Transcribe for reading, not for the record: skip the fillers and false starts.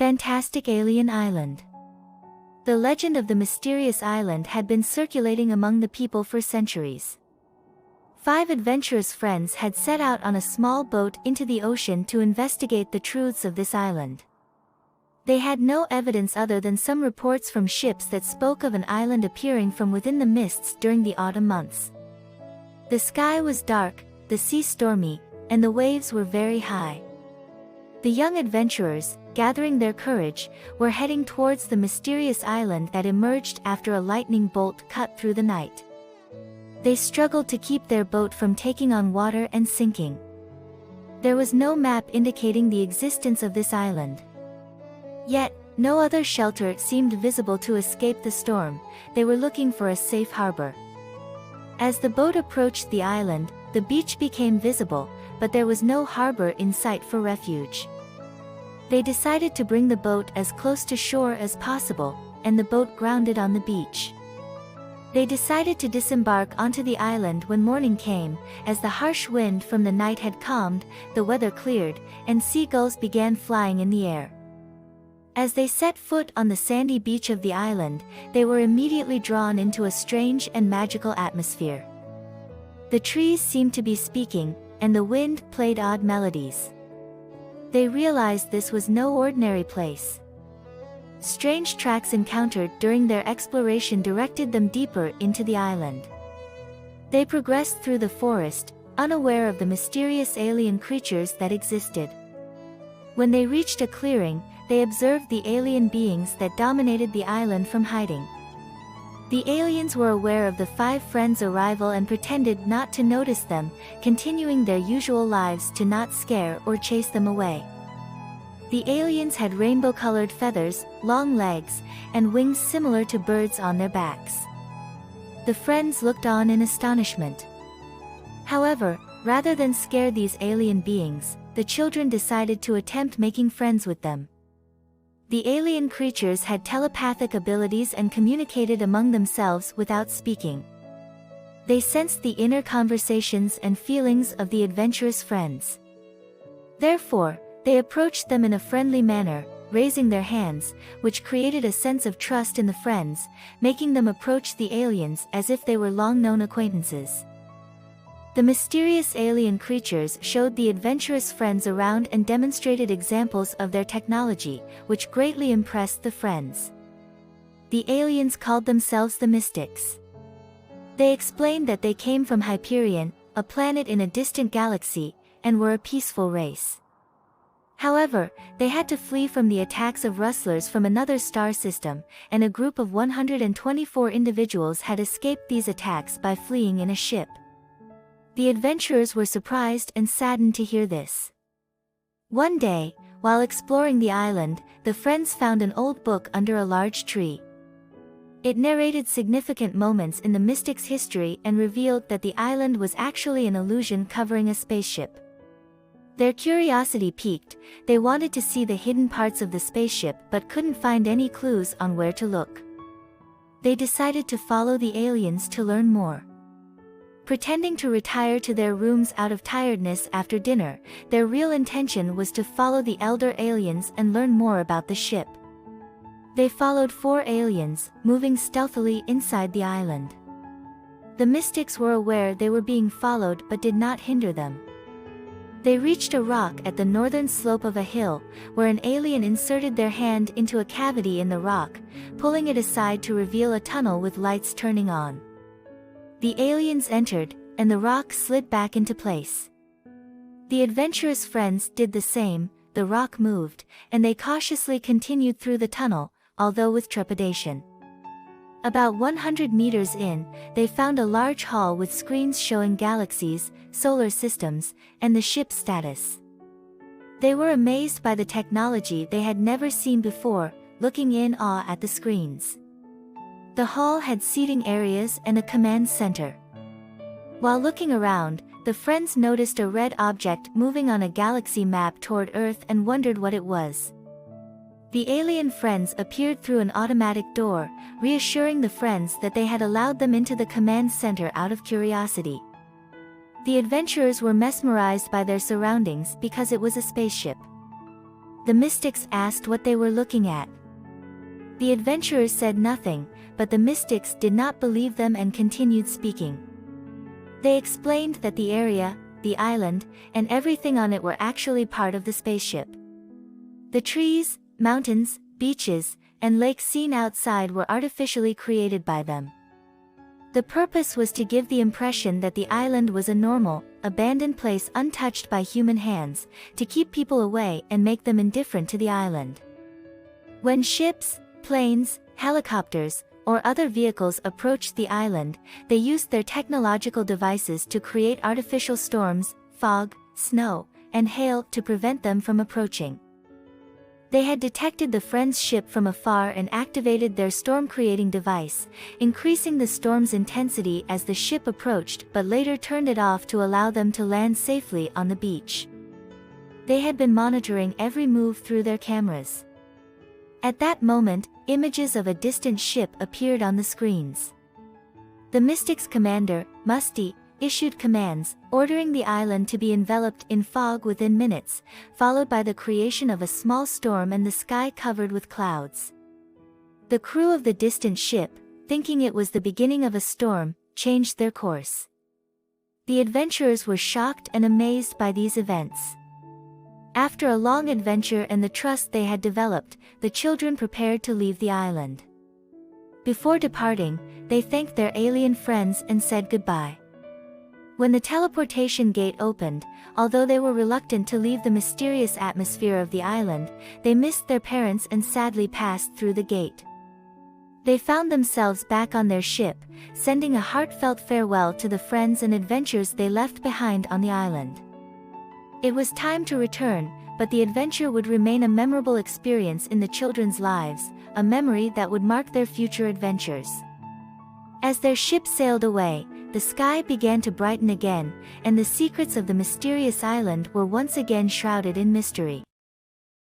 Fantastic Alien Island. The legend of the mysterious island had been circulating among the people for centuries. 5 adventurous friends had set out on a small boat into the ocean to investigate the truths of this island. They had no evidence other than some reports from ships that spoke of an island appearing from within the mists during the autumn months. The sky was dark, the sea stormy, and the waves were very high. The young adventurers, gathering their courage, were heading towards the mysterious island that emerged after a lightning bolt cut through the night. They struggled to keep their boat from taking on water and sinking. There was no map indicating the existence of this island. Yet, no other shelter seemed visible to escape the storm. They were looking for a safe harbor. As the boat approached the island, the beach became visible, but there was no harbor in sight for refuge. They decided to bring the boat as close to shore as possible, and the boat grounded on the beach. They decided to disembark onto the island when morning came. As the harsh wind from the night had calmed, the weather cleared, and seagulls began flying in the air. As they set foot on the sandy beach of the island, they were immediately drawn into a strange and magical atmosphere. The trees seemed to be speaking, and the wind played odd melodies. They realized this was no ordinary place. Strange tracks encountered during their exploration directed them deeper into the island. They progressed through the forest, unaware of the mysterious alien creatures that existed. When they reached a clearing, they observed the alien beings that dominated the island from hiding. The aliens were aware of the 5 friends' arrival and pretended not to notice them, continuing their usual lives to not scare or chase them away. The aliens had rainbow-colored feathers, long legs, and wings similar to birds on their backs. The friends looked on in astonishment. However, rather than scare these alien beings, the children decided to attempt making friends with them. The alien creatures had telepathic abilities and communicated among themselves without speaking. They sensed the inner conversations and feelings of the adventurous friends. Therefore, they approached them in a friendly manner, raising their hands, which created a sense of trust in the friends, making them approach the aliens as if they were long-known acquaintances. The mysterious alien creatures showed the adventurous friends around and demonstrated examples of their technology, which greatly impressed the friends. The aliens called themselves the Mystics. They explained that they came from Hyperion, a planet in a distant galaxy, and were a peaceful race. However, they had to flee from the attacks of rustlers from another star system, and a group of 124 individuals had escaped these attacks by fleeing in a ship. The adventurers were surprised and saddened to hear this. One day, while exploring the island, the friends found an old book under a large tree. It narrated significant moments in the Mystics' history and revealed that the island was actually an illusion covering a spaceship. Their curiosity piqued. They wanted to see the hidden parts of the spaceship but couldn't find any clues on where to look. They decided to follow the aliens to learn more. Pretending to retire to their rooms out of tiredness after dinner, their real intention was to follow the elder aliens and learn more about the ship. They followed 4 aliens, moving stealthily inside the island. The Mystics were aware they were being followed but did not hinder them. They reached a rock at the northern slope of a hill, where an alien inserted their hand into a cavity in the rock, pulling it aside to reveal a tunnel with lights turning on. The aliens entered, and the rock slid back into place. The adventurous friends did the same. The rock moved, and they cautiously continued through the tunnel, although with trepidation. About 100 meters in, they found a large hall with screens showing galaxies, solar systems, and the ship's status. They were amazed by the technology they had never seen before, looking in awe at the screens. The hall had seating areas and a command center. While looking around, the friends noticed a red object moving on a galaxy map toward Earth and wondered what it was. The alien friends appeared through an automatic door, reassuring the friends that they had allowed them into the command center out of curiosity. The adventurers were mesmerized by their surroundings because it was a spaceship. The mystics asked what they were looking at. The adventurers said nothing, but the mystics did not believe them and continued speaking. They explained that the area, the island, and everything on it were actually part of the spaceship. The trees, mountains, beaches, and lakes seen outside were artificially created by them. The purpose was to give the impression that the island was a normal, abandoned place untouched by human hands, to keep people away and make them indifferent to the island. When ships, planes, helicopters, or other vehicles approached the island, they used their technological devices to create artificial storms, fog, snow, and hail to prevent them from approaching. They had detected the Friends' ship from afar and activated their storm-creating device, increasing the storm's intensity as the ship approached, but later turned it off to allow them to land safely on the beach. They had been monitoring every move through their cameras. At that moment, images of a distant ship appeared on the screens. The Mystics' commander, Musty, issued commands, ordering the island to be enveloped in fog within minutes, followed by the creation of a small storm and the sky covered with clouds. The crew of the distant ship, thinking it was the beginning of a storm, changed their course. The adventurers were shocked and amazed by these events. After a long adventure and the trust they had developed, the children prepared to leave the island. Before departing, they thanked their alien friends and said goodbye. When the teleportation gate opened, although they were reluctant to leave the mysterious atmosphere of the island, they missed their parents and sadly passed through the gate. They found themselves back on their ship, sending a heartfelt farewell to the friends and adventures they left behind on the island. It was time to return, but the adventure would remain a memorable experience in the children's lives, a memory that would mark their future adventures. As their ship sailed away, the sky began to brighten again, and the secrets of the mysterious island were once again shrouded in mystery.